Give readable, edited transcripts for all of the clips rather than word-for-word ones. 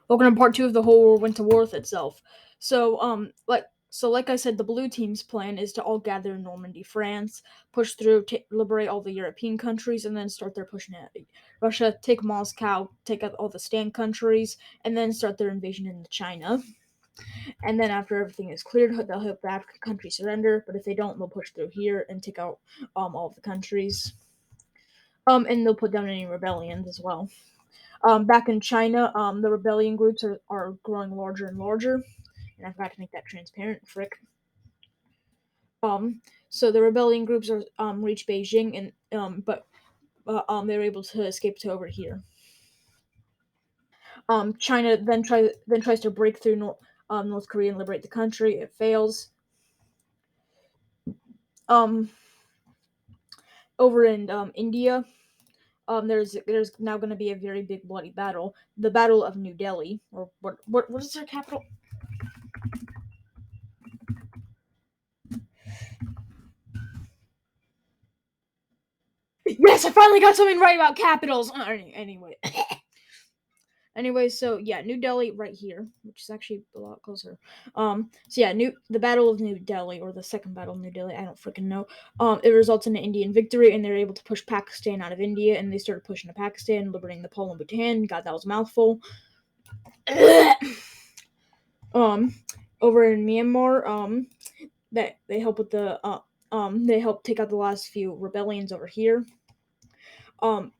Welcome to part two of the whole war went to war with itself. Like I said, the blue team's plan is to all gather in Normandy, France, push through, liberate all the European countries, and then start their push at Russia, take Moscow, take out all the stand countries, and then start their invasion into China. And then after everything is cleared, they'll hope the African countries surrender. But if they don't, they'll push through here and take out all of the countries. And they'll put down any rebellions as well. Back in China, the rebellion groups are growing larger and larger, and I forgot to make that transparent. Frick. Um, so the rebellion groups are reach Beijing, and but they were able to escape to over here. China tries to break through North Korea and liberate the country. It fails. Um, Over in India, there's now going to be a very big bloody battle, the Battle of New Delhi, or what is their capital? Yes, I finally got something right about capitals. Anyway, so yeah, New Delhi right here, which is actually a lot closer. So yeah, the Battle of New Delhi, or the Second Battle of New Delhi, I don't freaking know. It results in an Indian victory, and they're able to push Pakistan out of India, and they started pushing to Pakistan, liberating Nepal and Bhutan. God, that was a mouthful. um, Over in Myanmar, that they help with they help take out the last few rebellions over here. Um,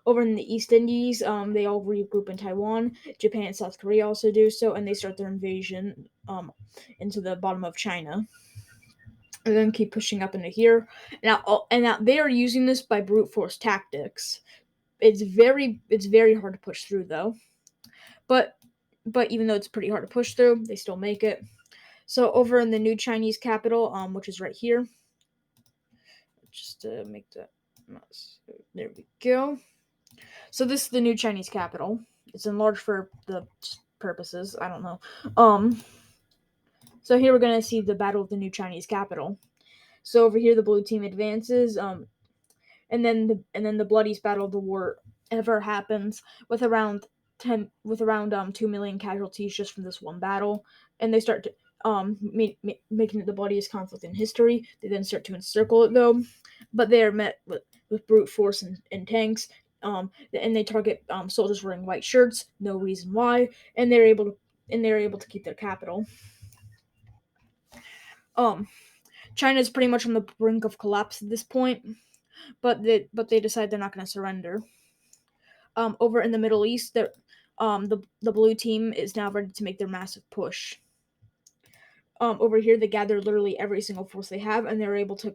Over in the East Indies, they all regroup in Taiwan. Japan and South Korea also do so, and they start their invasion into the bottom of China, and then keep pushing up into here. Now they are using this by brute force tactics. It's very hard to push through though, but even though it's pretty hard to push through, they still make it. So over in the new Chinese capital, which is right here, just to make that. There we go. So this is the new Chinese capital. It's enlarged for the purposes. I don't know. So here we're gonna see the battle of the new Chinese capital. So over here the blue team advances. And then the bloodiest battle of the war ever happens with around 2 million casualties just from this one battle, and they start to making it the bloodiest conflict in history. They then start to encircle it though, but they are met with brute force and tanks. And they target soldiers wearing white shirts, no reason why, and they're able to keep their capital. Um, China is pretty much on the brink of collapse at this point, but they decide they're not going to surrender. Over in the Middle East, the blue team is now ready to make their massive push. Over here, they gather literally every single force they have, and they're able to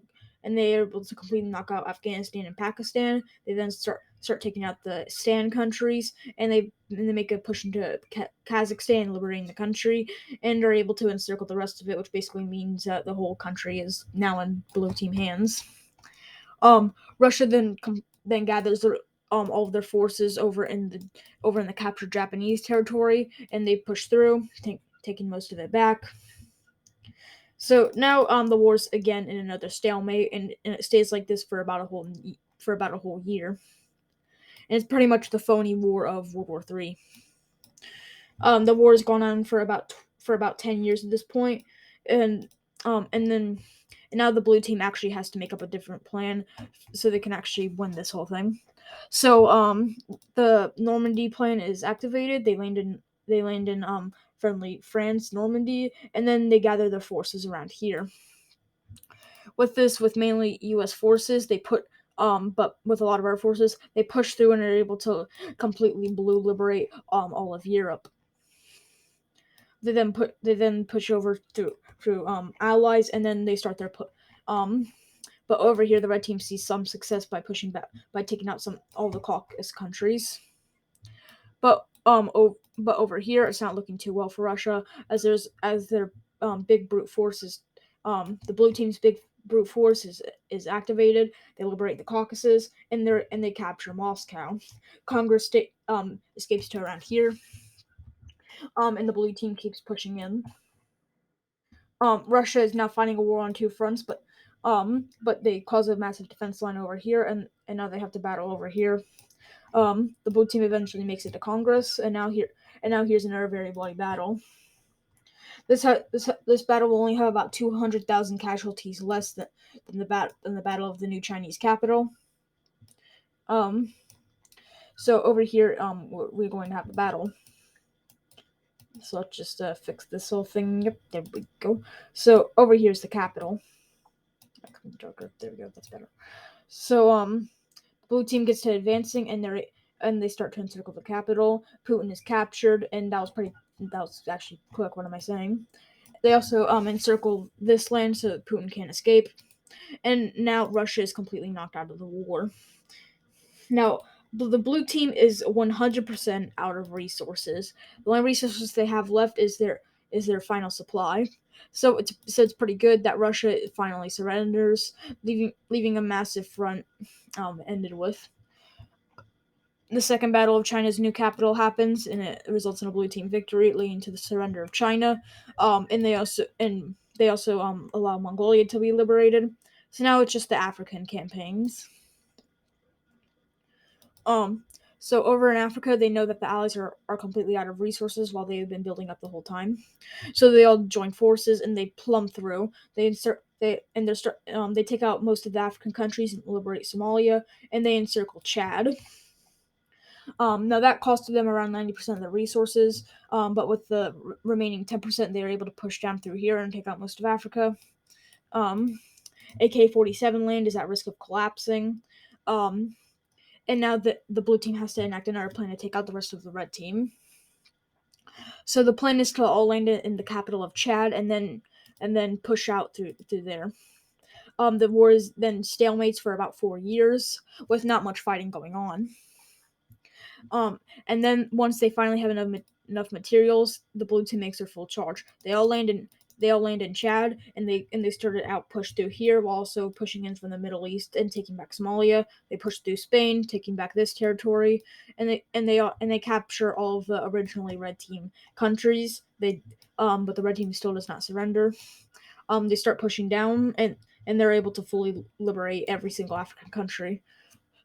completely knock out Afghanistan and Pakistan. They then start taking out the Stan countries, and they make a push into Kazakhstan, liberating the country, and are able to encircle the rest of it, which basically means that the whole country is now in blue team hands. Russia then gathers all of their forces over in the captured Japanese territory, and they push through, taking most of it back. So now the war's again in another stalemate, and it stays like this for about a whole year, and it's pretty much the phony war of World War III. The war has gone on for about 10 years at this point, and then and now the blue team actually has to make up a different plan so they can actually win this whole thing. So the Normandy plan is activated. They land in friendly France, Normandy, and then they gather their forces around here. With mainly U.S. forces, but with a lot of our forces, they push through and are able to completely blue liberate all of Europe. They then push over through allies, and then they start their put. But over here, the red team sees some success by pushing back by taking out all the Caucasus countries. But over here, it's not looking too well for Russia, as their big brute forces, the blue team's big brute force is activated. They liberate the Caucasus, and they capture Moscow. Congress escapes to around here, and the blue team keeps pushing in. Russia is now fighting a war on two fronts, but they cause a massive defense line over here, and now they have to battle over here. The blue team eventually makes it to Congress, And now here's another very bloody battle. This battle will only have about 200,000 casualties less than the battle of the new Chinese capital. So over here, we're going to have a battle. So let's just fix this whole thing. Yep, there we go. So over here's the capital. Darker. There we go. That's better. So blue team gets to advancing, and they start to encircle the capital. Putin is captured, and that was actually quick. What am I saying? They also encircle this land so that Putin can't escape. And now Russia is completely knocked out of the war. Now, the blue team is 100% out of resources. The only resources they have left is their final supply. So it's pretty good that Russia finally surrenders, leaving a massive front ended with. The second battle of China's new capital happens, and it results in a blue team victory, leading to the surrender of China. And they also allow Mongolia to be liberated. So now it's just the African campaigns. Um, so over in Africa, they know that the Allies are completely out of resources while they've been building up the whole time. So they all join forces and they plumb through. They take out most of the African countries and liberate Somalia, and they encircle Chad. Now that costed them around 90% of their resources, but with the remaining 10%, they were able to push down through here and take out most of Africa. AK-47 land is at risk of collapsing. And now the blue team has to enact another plan to take out the rest of the red team. So the plan is to all land in the capital of Chad and then push out through there. The war is then stalemates for about 4 years with not much fighting going on. And then once they finally have enough materials, the blue team makes their full charge. They all land in Chad, and they started out push through here while also pushing in from the Middle East and taking back Somalia. They pushed through Spain, taking back this territory, and they capture all of the originally red team countries. But the red team still does not surrender. They start pushing down, and they're able to fully liberate every single African country.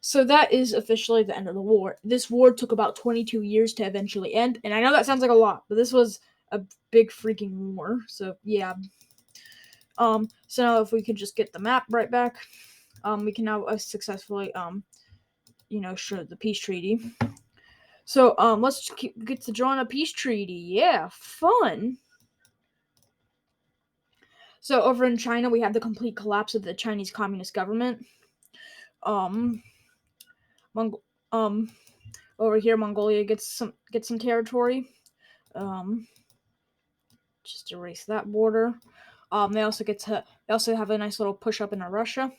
So that is officially the end of the war. This war took about 22 years to eventually end, and I know that sounds like a lot, but this was a big freaking war. So yeah. So now if we could just get the map right back, we can now successfully show the peace treaty. So let's get to drawing a peace treaty. Yeah, fun. So over in China, we have the complete collapse of the Chinese Communist government. Um, Mong- um, Over here, Mongolia gets some territory. Just erase that border. They also have a nice little push up into Russia.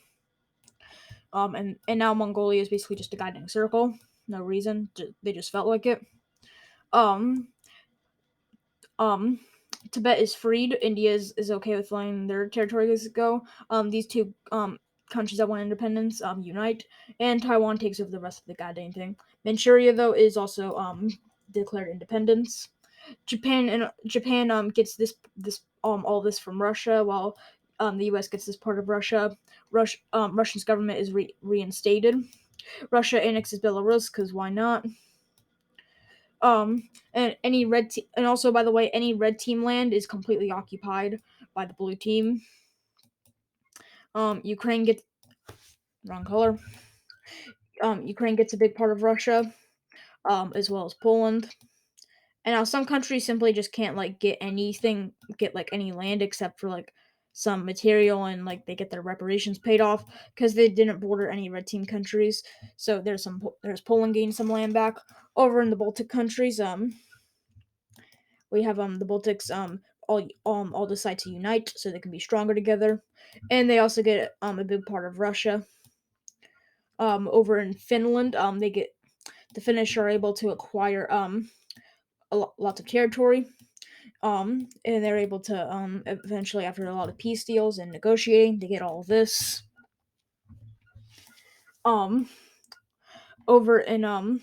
And now Mongolia is basically just a guiding circle. No reason. They just felt like it. Um, um, Tibet is freed. India is okay with letting their territories go. These two countries that want independence unite, and Taiwan takes over the rest of the goddamn thing. Manchuria though is also declared independence. Japan gets this all this from Russia, while the U.S. gets this part of Russia. Russia's government is reinstated. Russia annexes Belarus because why not? And and also, by the way, any red team land is completely occupied by the blue team. Ukraine gets wrong color. Ukraine gets a big part of Russia, as well as Poland. And now some countries simply just can't get any land except for some material, and they get their reparations paid off because they didn't border any red team countries. So there's Poland gaining some land back. Over in the Baltic countries, we have the Baltics all decide to unite so they can be stronger together, and they also get a big part of Russia. Over in Finland, the Finnish are able to acquire lots of territory. And they're able to eventually, after a lot of peace deals and negotiating, to get all of this. Over in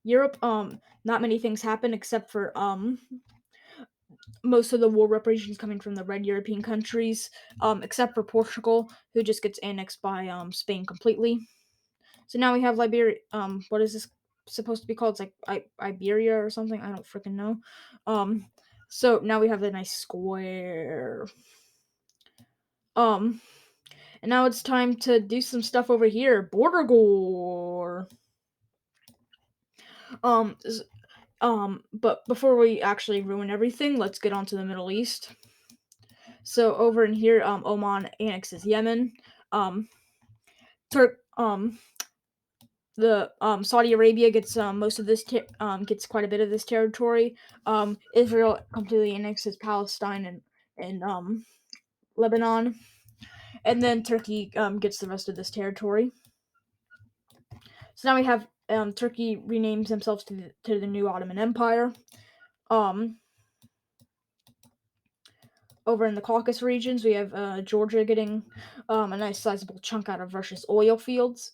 Europe, not many things happen except for most of the war reparations coming from the red European countries, except for Portugal, who just gets annexed by Spain completely. So now we have Liberia. What is this? supposed to be called. It's like Iberia or something. I don't freaking know. So now we have a nice square. Um, and now it's time to do some stuff over here. Border gore. Um, but before we actually ruin everything, let's get on to the Middle East. So over in here, Oman annexes Yemen. Turk, the Saudi Arabia gets most of this gets quite a bit of this territory. Israel completely annexes Palestine and Lebanon, and then Turkey gets the rest of this territory. So now we have Turkey renames themselves to the new Ottoman Empire. Over in the Caucasus regions, we have Georgia getting a nice sizable chunk out of Russia's oil fields.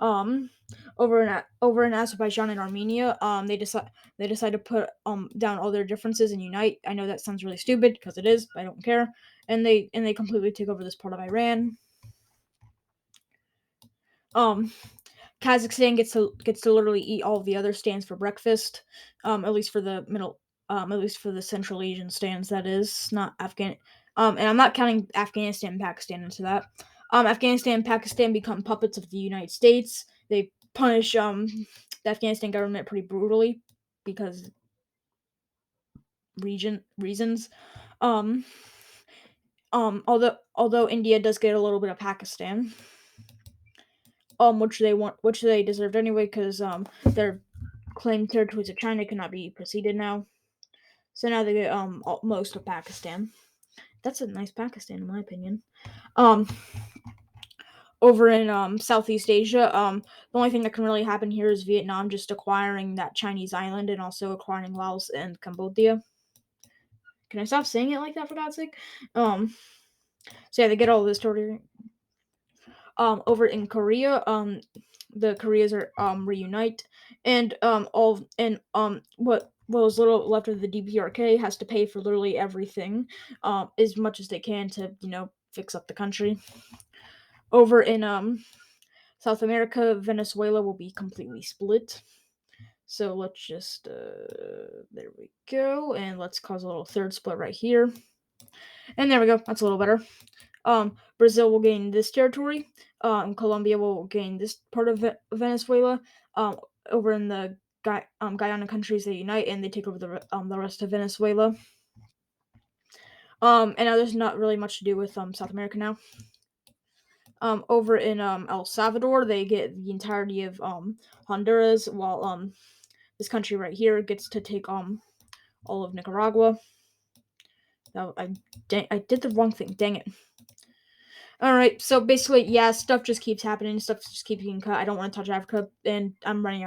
Over in Azerbaijan and Armenia, they decide to put down all their differences and unite. I know that sounds really stupid because it is, but I don't care. And they completely take over this part of Iran. Kazakhstan gets to literally eat all of the other stands for breakfast. At least for the middle, at least for the Central Asian stands. That is not Afghan. And I'm not counting Afghanistan and Pakistan into that. Afghanistan and Pakistan become puppets of the United States. They punish the Afghanistan government pretty brutally because reasons. Although India does get a little bit of Pakistan, which they deserved anyway, because their claimed territories of China cannot be preceded now. So now they get most of Pakistan. That's a nice Pakistan in my opinion. Over in Southeast Asia, the only thing that can really happen here is Vietnam just acquiring that Chinese island and also acquiring Laos and Cambodia. Can I stop saying it like that for God's sake? So yeah, they get all of this territory. Over in Korea, the Koreas are reunite, and what was little left of the DPRK has to pay for literally everything, as much as they can to fix up the country. Over in South America, Venezuela will be completely split. So let's just there we go, and let's cause a little third split right here, and there we go. That's a little better. Brazil will gain this territory. Colombia will gain this part of Venezuela. Over in the Guyana countries, they unite and they take over the rest of Venezuela. And now there's not really much to do with South America now. Over in El Salvador, they get the entirety of Honduras, while this country right here gets to take all of Nicaragua. No, I did the wrong thing. Dang it. Alright, so basically, yeah, stuff just keeps happening. Stuff just keeps getting cut. I don't want to touch Africa, and I'm running out.